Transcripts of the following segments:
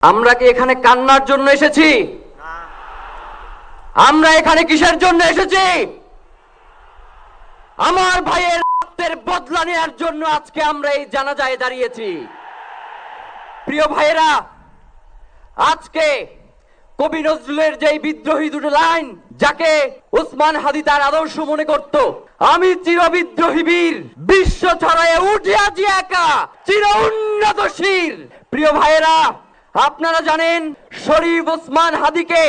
আমরা কি এখানে কান্নার জন্য এসেছি? আমরা এখানে কিসের জন্য এসেছি? আমার ভাইয়ের রক্তের বদলা নেওয়ার জন্য আজকে আমরা এই জানাজায় দাঁড়িয়েছি। প্রিয় ভাইয়েরা, আজকে কবি নজরুলের যে বিদ্রোহী দুটো লাইন, যাকে ওসমান হাদি তার আদর্শ মনে করত, আমি চিরবিদ্রোহী বীর, বিশ্ব ছড়ায় উঠিয়াছি একা, চির উন্নত শির। প্রিয় ভাইয়েরা, আপনারা জানেন শরীফ ওসমান হাদিকে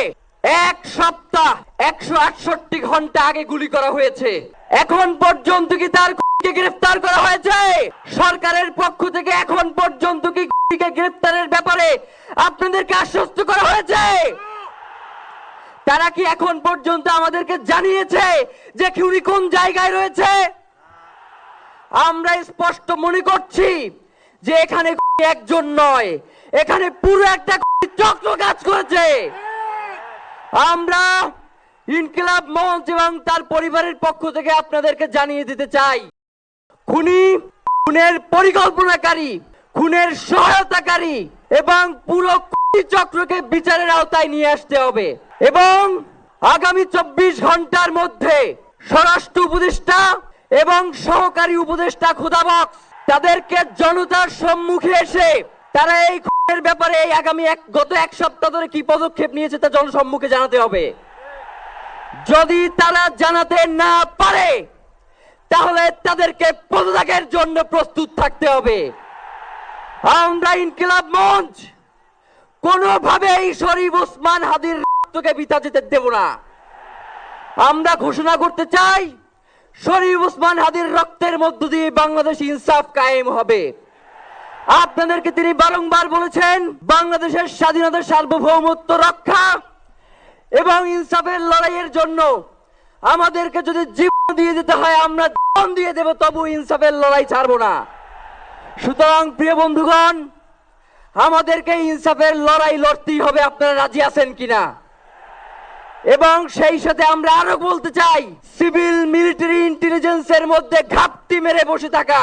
এক সপ্তাহ 168 ঘন্টা আগে গুলি করা হয়েছে। এখন পর্যন্ত কি তার গ্রেফতার করা হয়েছে? সরকারের পক্ষ থেকে এখন পর্যন্ত কি গ্রেফতারের ব্যাপারে আপনাদেরকে আশ্বস্ত করা হয়েছে? তারা কি এখন পর্যন্ত আমাদেরকে জানিয়েছে যে উনি কোন জায়গায় রয়েছে? আমরা স্পষ্ট মনে করছি যে এখানে একজন নয়, এখানে পুরো একটা চক্র কাজ করেছে। আমরা ইনকিলাব মঞ্চ এবং তার পরিবারের পক্ষ থেকে আপনাদেরকে জানিয়ে দিতে চাই, খুনের পরিকল্পনাকারী, খুনের সহায়তাকারী এবং পুরো চক্রকে বিচারের আওতায় নিয়ে আসতে হবে। এবং আগামী 24 ঘন্টার মধ্যে স্বরাষ্ট্র উপদেষ্টা এবং সহকারী উপদেষ্টা খুদাবক্স তাদেরকে জনতার সম্মুখে এসে তারা এই খুনের ব্যাপারে গত এক সপ্তাহ ধরে কি পদক্ষেপ নিয়েছে তা জনসম্মুখে জানাতে হবে। যদি তারা জানাতে না পারে তাহলে তাদেরকে পদত্যাগের জন্য প্রস্তুত থাকতে হবে। আমরা ইনকিলাব মঞ্চ কোনোভাবে এই শরীফ ওসমান হাদির রক্তকে বৃথা যেতে দেব না। আমরা ঘোষণা করতে চাই, শরীফ ওসমান হাদির রক্তের মধ্য দিয়ে বাংলাদেশ ইনসাফ কায়েম হবে। আপনাদেরকে তিনি বারংবার বলেছেন, বাংলাদেশের স্বাধীনতা সার্বভৌমত্ব রক্ষা এবং ইনসাফের লড়াইয়ের জন্য আমাদেরকে যদি জীবন দিয়ে দিতে হয় আমরা জীবন দিয়ে দেব, তবু ইনসাফের লড়াই ছাড়বো না। সুতরাং প্রিয় বন্ধুগণ, আমাদেরকে ইনসাফের লড়াই লড়তেই হবে। আপনারা রাজি আছেন কিনা? এবং সেই সাথে আমরা আরো বলতে চাই, সিভিল মিলিটারি ইন্টেলিজেন্সের মধ্যে ঘাপটি মেরে বসে থাকা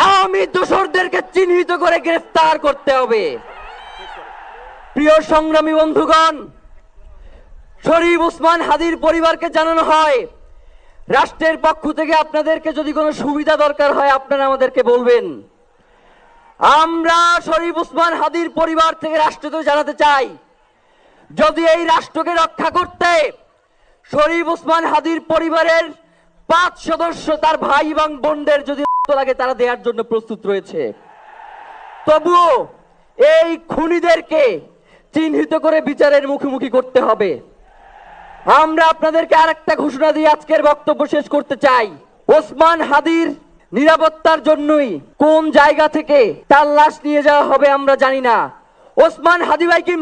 আওয়ামী দোসরদেরকে চিহ্নিত করে গ্রেফতার করতে হবে। প্রিয় সংগ্রামী বন্ধুগণ, শরীফ ওসমান হাদির পরিবারকে জানানো হয়, রাষ্ট্রের পক্ষ থেকে আপনাদেরকে যদি কোনো সুবিধা দরকার হয় আপনারা আমাদেরকে বলবেন। আমরা শরীফ ওসমান হাদির পরিবার থেকে রাষ্ট্রকে জানাতে চাই, যদি এই রাষ্ট্রকে রক্ষা করতে শরীফ ওসমান হাদির পরিবারের 5 সদস্য তার ভাই এবং বোনদের যদি রক্ত লাগে তারা দেওয়ার জন্য প্রস্তুত রয়েছে। তবুও এই খুনিদেরকে চিহ্নিত করে বিচারের মুখোমুখি করতে হবে। আমরা আপনাদেরকে আরেকটা ঘোষণা দিয়ে আজকের বক্তব্য শেষ করতে চাই, ওসমান হাদির নিরাপত্তার জন্যই কোন জায়গা থেকে তার লাশ নিয়ে যাওয়া হবে আমরা জানি না। ওসমান হাদি ভাই কি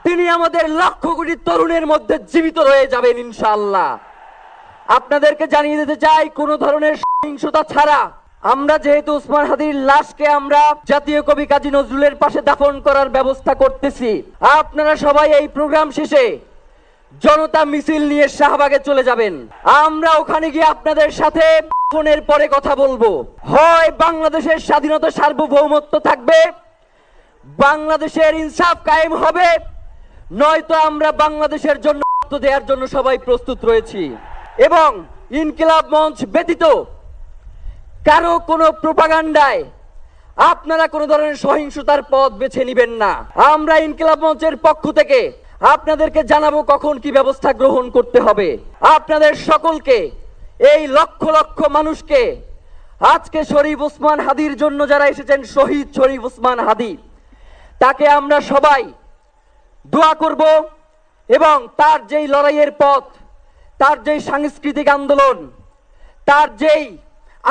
তিনি আমাদের লক্ষ কোটি তরুণের মধ্যে জীবিত রয়ে যাবেন ইনশাআল্লাহ। আপনাদেরকে জানিয়ে দিতে চাই, কোন ধরনের সহিংসতা ছাড়া আমরা যেহেতু ওসমান হাদির লাশকে আমরা জাতীয় কবি কাজী নজরুলের পাশে দাফন করার ব্যবস্থা করতেছি, আপনারা সবাই এই প্রোগ্রাম শেষে জনতা মিছিল নিয়ে শাহবাগে চলে যাবেন। আমরা ওখানে গিয়ে আপনাদের সাথে ফোনের পরে কথা বলবো। হয় বাংলাদেশের স্বাধীনতা সার্বভৌমত্ব থাকবে, বাংলাদেশের ইনসাফ কায়েম হবে, নয়তো আমরা বাংলাদেশের জন্য রক্ত দেওয়ার জন্য সবাই প্রস্তুত রয়েছি। এবং ইনকিলাব মঞ্চ ব্যতীত কারো কোনো প্রোপাগান্ডায় আপনারা কোনো ধরনের সহিংসতার পথ বেছে নেবেন না। আমরা ইনকিলাব মঞ্চের পক্ষ থেকে আপনাদেরকে জানাবো কখন কি ব্যবস্থা গ্রহণ করতে হবে। আপনাদের সকলকে, এই লক্ষ লক্ষ মানুষকে, আজকে শরীফ ওসমান হাদির জন্য যারা এসেছেন, শহীদ শরীফ ওসমান হাদি, তাকে আমরা সবাই দোয়া করব এবং তার যেই লড়াইয়ের পথ, তার যেই সাংস্কৃতিক আন্দোলন, তার যেই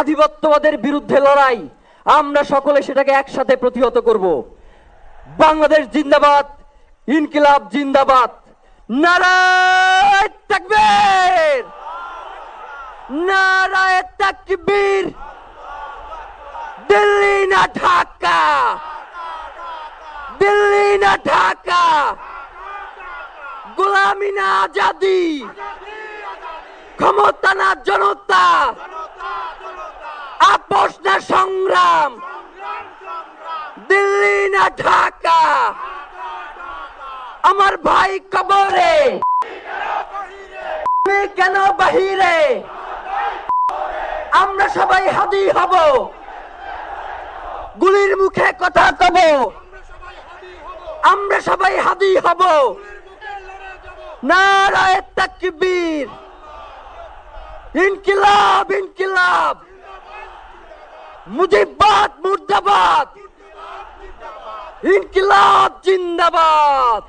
আধিপত্যবাদের বিরুদ্ধে লড়াই, আমরা সকলে সেটাকে একসাথে প্রতিহত করব। বাংলাদেশ জিন্দাবাদ, ইনকিলাব জিন্দাবাদ, নারায়ে তাকবীর, নারায়ে তাকবীর, দিল্লি না ঢাকা, দিল্লি না ঢাকা, গোলামি না আজাদি, ক্ষমতা না জনতা, আপোষ না সংগ্রাম, দিল্লি না ঢাকা, আমার ভাই কবরে, তুমি কেন বাহিরে? আমরা সবাই হাদি হব, গুলির মুখে কথা কব, আমরা সবাই হাদি হব। নারায়ে তাকবীর, ইনকিলাব ইনকিলাব, মুজিবাদ মুর্দাবাদ, ইনকিলাব জিন্দাবাদ।